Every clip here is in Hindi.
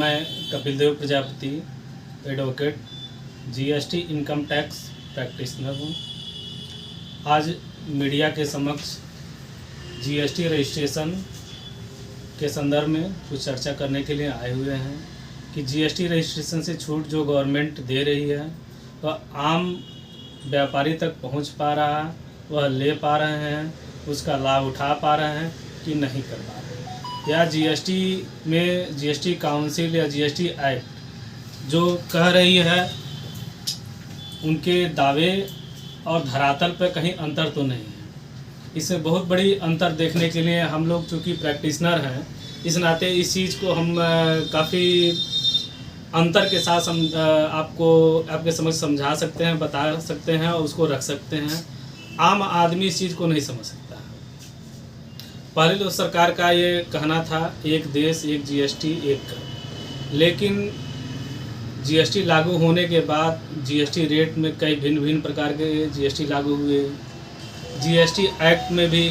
मैं Kapil Dev Prajapati advocate GST income tax practitioner हूँ। आज मीडिया के समक्ष जीएसटी रजिस्ट्रेशन के संदर्भ में कुछ चर्चा करने के लिए आए हुए हैं कि जीएसटी रजिस्ट्रेशन से छूट जो गवर्नमेंट दे रही है वह आम व्यापारी तक पहुंच पा रहा है, वह ले पा रहे हैं, उसका लाभ उठा पा रहे हैं कि नहीं कर पा रहे हैं, या जीएसटी में जीएसटी काउंसिल या जीएसटी एक्ट जो कह रही है उनके दावे और धरातल पर कहीं अंतर तो नहीं है। इसमें बहुत बड़ी अंतर देखने के लिए हम लोग चूँकि प्रैक्टिशनर हैं, इस नाते इस चीज़ को हम काफ़ी अंतर के साथ आपको आपके समझ समझा सकते हैं, बता सकते हैं और उसको रख सकते हैं। आम आदमी इस चीज़ को नहीं समझ सकता है। पहले तो सरकार का ये कहना था एक देश एक जीएसटी एक कर, लेकिन जीएसटी लागू होने के बाद जीएसटी रेट में कई भिन्न भिन्न प्रकार के जीएसटी लागू हुए। जीएसटी एक्ट में भी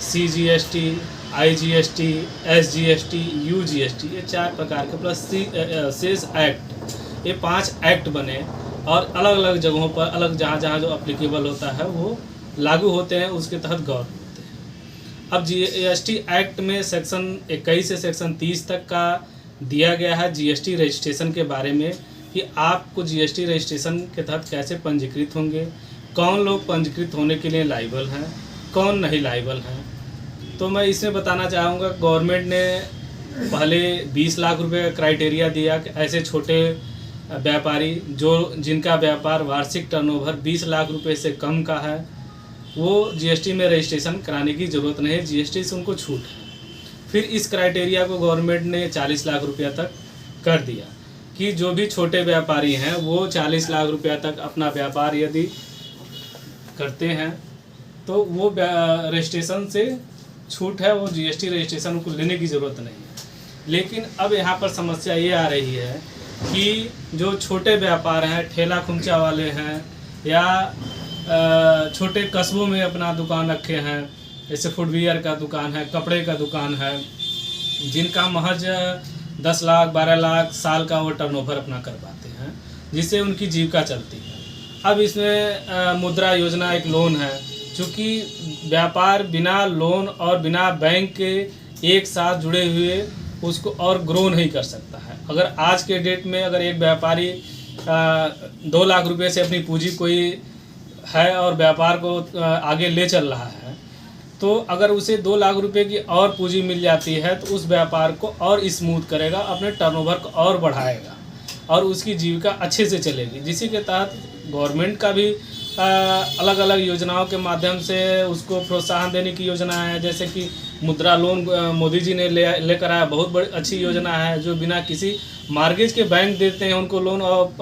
सीजीएसटी, आईजीएसटी, एसजीएसटी, यूजीएसटी, ये 4 प्रकार के प्लस सेस एक्ट, ये 5 एक्ट बने और अलग अलग जगहों पर अलग जहाँ जो अप्लीकेबल होता है वो लागू होते हैं, उसके तहत गौर होते हैं। अब जीएसटी एक्ट में सेक्शन 21 से सेक्शन 30 तक का दिया गया है जीएसटी रजिस्ट्रेशन के बारे में कि आपको जीएसटी रजिस्ट्रेशन के तहत कैसे पंजीकृत होंगे, कौन लोग पंजीकृत होने के लिए लायबल हैं, कौन नहीं लायबल हैं। तो मैं इसमें बताना चाहूँगा, गवर्नमेंट ने पहले 20 लाख रुपए का क्राइटेरिया दिया कि ऐसे छोटे व्यापारी जिनका व्यापार वार्षिक टर्नओवर 20 लाख रुपए से कम का है वो जीएसटी में रजिस्ट्रेशन कराने की ज़रूरत नहीं है, जीएसटी से उनको छूट है। फिर इस क्राइटेरिया को गवर्नमेंट ने 40 लाख रुपया तक कर दिया कि जो भी छोटे व्यापारी हैं वो 40 लाख रुपया तक अपना व्यापार यदि करते हैं तो वो रजिस्ट्रेशन से छूट है, वो जीएसटी रजिस्ट्रेशन को लेने की ज़रूरत नहीं है। लेकिन अब यहाँ पर समस्या ये आ रही है कि जो छोटे व्यापार हैं, ठेला खुमचा वाले हैं या छोटे कस्बों में अपना दुकान रखे हैं, जैसे फुटवियर का दुकान है, कपड़े का दुकान है, जिनका महज 10 लाख 12 लाख साल का वो टर्नओवर अपना कर पाते हैं, जिससे उनकी जीविका चलती है। अब इसमें मुद्रा योजना एक लोन है, चूँकि व्यापार बिना लोन और बिना बैंक के एक साथ जुड़े हुए उसको और ग्रो नहीं कर सकता है। अगर आज के डेट में अगर एक व्यापारी 2 लाख रुपए से अपनी पूंजी कोई है और व्यापार को आगे ले चल रहा है, तो अगर उसे 2 लाख रुपए की और पूंजी मिल जाती है तो उस व्यापार को और स्मूथ करेगा, अपने टर्नओवर को और बढ़ाएगा और उसकी जीविका अच्छे से चलेगी। जिसी के तहत गवर्नमेंट का भी अलग अलग योजनाओं के माध्यम से उसको प्रोत्साहन देने की योजना है, जैसे कि मुद्रा लोन मोदी जी ने लेकर आया, बहुत बड़ी अच्छी योजना है जो बिना किसी मार्गेज के बैंक देते हैं उनको लोन और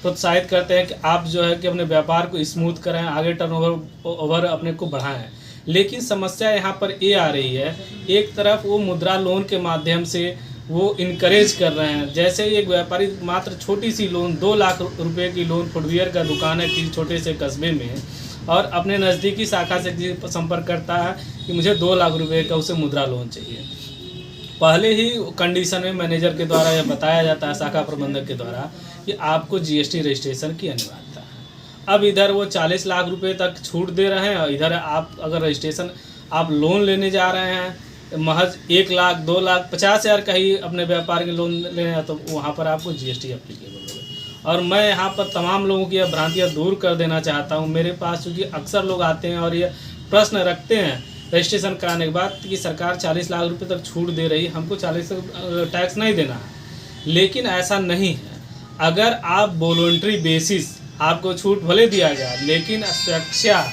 प्रोत्साहित करते हैं कि आप जो है कि अपने व्यापार को स्मूथ करें, आगे टर्नओवर अपने को बढ़ाएं। लेकिन समस्या यहाँ पर ये आ रही है, एक तरफ वो मुद्रा लोन के माध्यम से वो इनकरेज कर रहे हैं, जैसे एक व्यापारी मात्र छोटी सी लोन 2 लाख रुपए की लोन, फुटवियर का दुकान है किसी छोटे से कस्बे में, और अपने नज़दीकी शाखा से संपर्क करता है कि मुझे 2 लाख रुपए का उसे मुद्रा लोन चाहिए। पहले ही कंडीशन में मैनेजर के द्वारा यह बताया जाता है, शाखा प्रबंधक के द्वारा, कि आपको जीएसटी रजिस्ट्रेशन की अनिवार्यता है। अब इधर वो 40 लाख रुपए तक छूट दे रहे हैं और इधर आप अगर रजिस्ट्रेशन आप लोन लेने जा रहे हैं महज 1 लाख 2 लाख 50 हज़ार का ही अपने व्यापार के लोन लेने हैं, तो वहाँ पर आपको जीएसटी एप्लीकेबल होगा। और मैं यहाँ पर तमाम लोगों की यह भ्रांतियाँ दूर कर देना चाहता हूँ। मेरे पास चूँकि अक्सर लोग आते हैं और ये प्रश्न रखते हैं रजिस्ट्रेशन कराने के बाद कि सरकार 40 लाख रुपए तक छूट दे रही है, हमको 40 टैक्स नहीं देना है। लेकिन ऐसा नहीं है। अगर आप वॉलंटरी बेसिस आपको छूट भले दिया जाए, लेकिन स्वेच्छा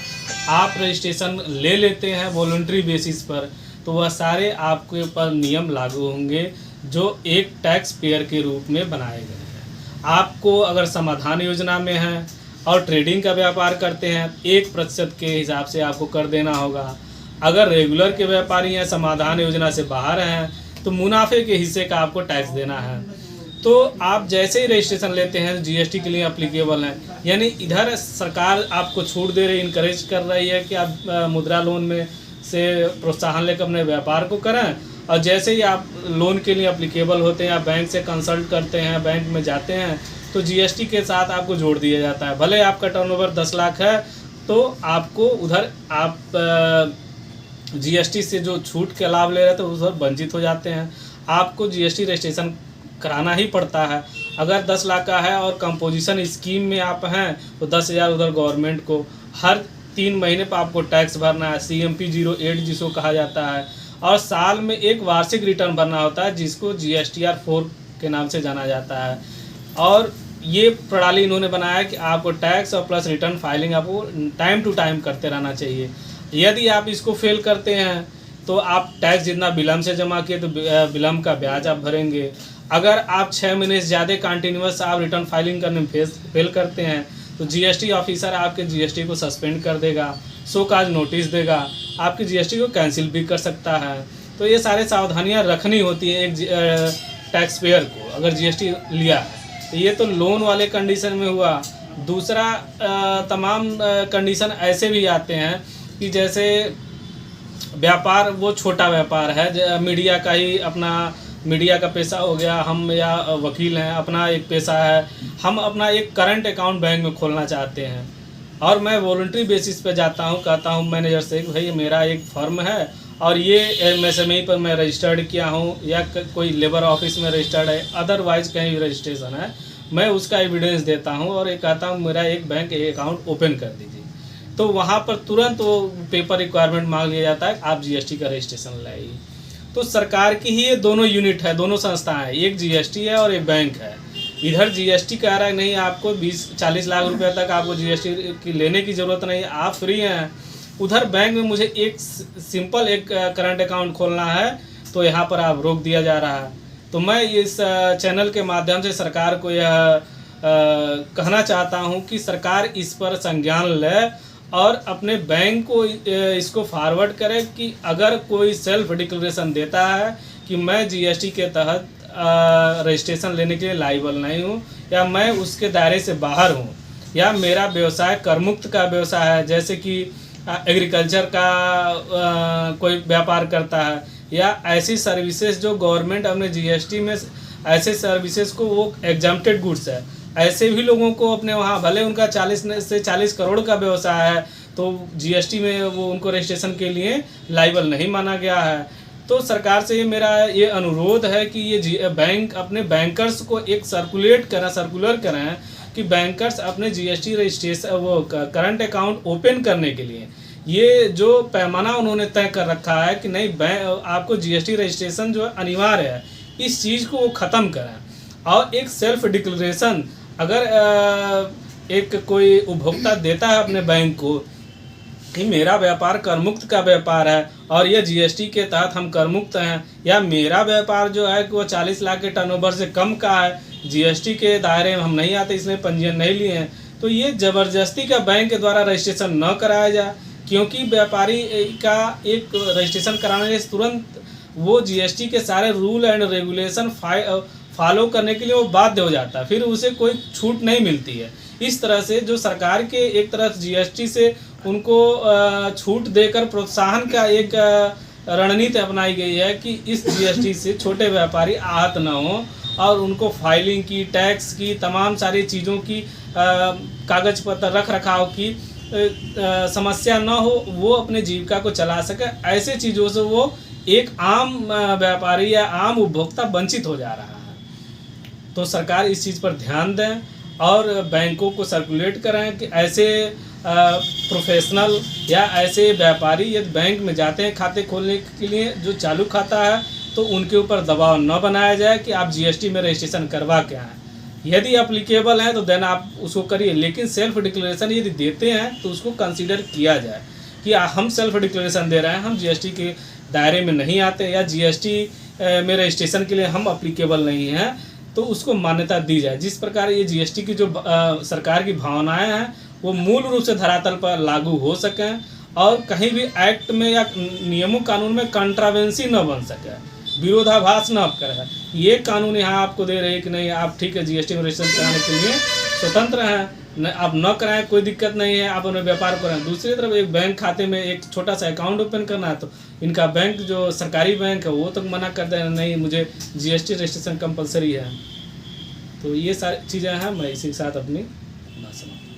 आप रजिस्ट्रेशन ले लेते हैं वॉलंटरी बेसिस पर, तो वह सारे आपके ऊपर नियम लागू होंगे जो एक टैक्स पेयर के रूप में बनाए गए हैं। आपको अगर समाधान योजना में हैं और ट्रेडिंग का व्यापार करते हैं 1% के हिसाब से आपको कर देना होगा। अगर रेगुलर के व्यापारी हैं, समाधान योजना से बाहर हैं, तो मुनाफे के हिस्से का आपको टैक्स देना है। तो आप जैसे ही रजिस्ट्रेशन लेते हैं जीएसटी के लिए एप्लीकेबल हैं। यानी इधर सरकार आपको छूट दे रही, इनकरेज कर रही है कि आप मुद्रा लोन में से प्रोत्साहन लेकर अपने व्यापार को करें, और जैसे ही आप लोन के लिए अप्लीकेबल होते हैं या बैंक से कंसल्ट करते हैं, बैंक में जाते हैं, तो जीएसटी के साथ आपको जोड़ दिया जाता है। भले आपका टर्नओवर 10 लाख है तो आपको उधर आप जीएसटी से जो छूट के लाभ ले रहे थे उधर वंचित हो जाते हैं। आपको जीएसटी रजिस्ट्रेशन कराना ही पड़ता है। अगर 10 लाख का है और कंपोजिशन स्कीम में आप हैं तो 10,000 उधर गवर्नमेंट को हर 3 महीने पर आपको टैक्स भरना है, CMP 08 जिसको कहा जाता है, और साल में एक वार्षिक रिटर्न भरना होता है जिसको GSTR 4 के नाम से जाना जाता है। और ये प्रणाली इन्होंने बनाया है कि आपको टैक्स और प्लस रिटर्न फाइलिंग आपको टाइम टू टाइम करते रहना चाहिए। यदि आप इसको फेल करते हैं तो आप टैक्स जितना विलम्ब से जमा किए तो विलम्ब का ब्याज आप भरेंगे। अगर आप 6 महीने से ज़्यादा कंटिन्यूस आप रिटर्न फाइलिंग करने में फेल करते हैं तो जीएसटी ऑफिसर आपके जीएसटी को सस्पेंड कर देगा, शो काज नोटिस देगा, आपकी जीएसटी को कैंसिल भी कर सकता है। तो ये सारे सावधानियां रखनी होती है एक टैक्स पेयर को अगर जीएसटी लिया है। तो ये तो लोन वाले कंडीशन में हुआ। दूसरा तमाम कंडीशन ऐसे भी आते हैं कि जैसे व्यापार वो छोटा व्यापार है, मीडिया का ही अपना मीडिया का पैसा हो गया, हम या वकील हैं अपना एक पैसा है, हम अपना एक करंट अकाउंट बैंक में खोलना चाहते हैं और मैं वॉलंटरी बेसिस पे जाता हूँ, कहता हूँ मैनेजर से भाई मेरा एक फर्म है और ये MSME पर मैं रजिस्टर्ड किया हूँ या कोई लेबर ऑफिस में रजिस्टर्ड है, अदरवाइज कहीं भी रजिस्ट्रेशन है, मैं उसका एविडेंस देता हूँ और एक कहता हूँ मेरा एक बैंक अकाउंट ओपन कर दीजिए। तो वहाँ पर तुरंत वो पेपर रिक्वायरमेंट मांग लिया जाता है, आप जीएसटी का रजिस्ट्रेशन लाइए। तो सरकार की ही ये दोनों यूनिट है, दोनों संस्थाएं हैं, एक जीएसटी है और एक बैंक है। इधर जीएसटी कह रहा है नहीं आपको 20-40 लाख रुपए तक आपको जीएसटी की लेने की ज़रूरत नहीं, आप फ्री हैं। उधर बैंक में मुझे एक सिंपल एक करंट अकाउंट खोलना है तो यहाँ पर आप रोक दिया जा रहा है। तो मैं इस चैनल के माध्यम से सरकार को यह कहना चाहता हूँ कि सरकार इस पर संज्ञान ले और अपने बैंक को इसको फॉरवर्ड करे कि अगर कोई सेल्फ डिक्लेरेशन देता है कि मैं जीएसटी के तहत रजिस्ट्रेशन लेने के लिए लायबल नहीं हूँ या मैं उसके दायरे से बाहर हूँ या मेरा व्यवसाय करमुक्त का व्यवसाय है, जैसे कि एग्रीकल्चर का कोई व्यापार करता है या ऐसी सर्विसेज जो गवर्नमेंट अपने जीएसटी में ऐसे सर्विसेज को वो एग्जाम्प्टेड गुड्स है, ऐसे भी लोगों को अपने वहाँ भले उनका 40 से 40 करोड़ का व्यवसाय है तो जीएसटी में वो उनको रजिस्ट्रेशन के लिए लायबल नहीं माना गया है। तो सरकार से ये मेरा ये अनुरोध है कि ये बैंक अपने बैंकर्स को एक सर्कुलर करें कि बैंकर्स अपने जीएसटी रजिस्ट्रेशन वो करंट अकाउंट ओपन करने के लिए ये जो पैमाना उन्होंने तय कर रखा है कि नहीं आपको जीएसटी रजिस्ट्रेशन जो अनिवार्य है, इस चीज़ को वो ख़त्म करें। और एक सेल्फ डिक्लेरेशन अगर एक कोई उपभोक्ता देता है अपने बैंक को कि मेरा व्यापार करमुक्त का व्यापार है और यह जीएसटी के तहत हम करमुक्त हैं, या मेरा व्यापार जो है कि वो 40 लाख के टर्नओवर से कम का है, जीएसटी के दायरे में हम नहीं आते, इसमें पंजीयन नहीं लिए हैं, तो ये ज़बरदस्ती का बैंक के द्वारा रजिस्ट्रेशन न कराया जाए। क्योंकि व्यापारी का एक रजिस्ट्रेशन कराने से तुरंत वो जीएसटी के सारे रूल एंड रेगुलेशन फॉलो करने के लिए वो बाध्य हो जाता है, फिर उसे कोई छूट नहीं मिलती है। इस तरह से जो सरकार के एक तरफ जीएसटी से उनको छूट देकर प्रोत्साहन का एक रणनीति अपनाई गई है कि इस जीएसटी से छोटे व्यापारी आहत न हो और उनको फाइलिंग की, टैक्स की, तमाम सारी चीज़ों की कागज पत्र रख रखाव की समस्या न हो, वो अपने जीविका को चला सके। ऐसे चीज़ों से वो एक आम व्यापारी या आम उपभोक्ता वंचित हो जा रहा है। तो सरकार इस चीज़ पर ध्यान दें और बैंकों को सर्कुलेट करें कि ऐसे प्रोफेशनल या ऐसे व्यापारी यदि बैंक में जाते हैं खाते खोलने के लिए जो चालू खाता है तो उनके ऊपर दबाव न बनाया जाए कि आप जीएसटी में रजिस्ट्रेशन करवा के आएँ। यदि अप्लीकेबल है तो देन आप उसको करिए, लेकिन सेल्फ डिक्लेरेशन यदि देते हैं तो उसको कंसीडर किया जाए कि हम सेल्फ डिक्लेरेशन दे रहे हैं, हम जीएसटी के दायरे में नहीं आते या जीएसटी में रजिस्ट्रेशन के लिए हम अप्लीकेबल नहीं हैं, तो उसको मान्यता दी जाए। जिस प्रकार ये जीएसटी की जो सरकार की भावनाएं हैं वो मूल रूप से धरातल पर लागू हो सकें और कहीं भी एक्ट में या नियमों कानून में कंट्रावेंसी न बन सके, विरोधाभास न करे। ये कानून यहाँ आपको दे रहे हैं कि नहीं आप ठीक है जीएसटी में रजिस्ट्रेशन कराने के लिए स्वतंत्र हैं, न आप न कराएं कोई दिक्कत नहीं है, आप उन्हें व्यापार कराएं। दूसरी तरफ एक बैंक खाते में एक छोटा सा अकाउंट ओपन करना है तो इनका बैंक जो सरकारी बैंक है वो तो मना कर दे नहीं, मुझे जीएसटी रजिस्ट्रेशन कंपलसरी है। तो ये सारी चीज़ें हैं, मैं इसी के साथ अपनी बात समाप्त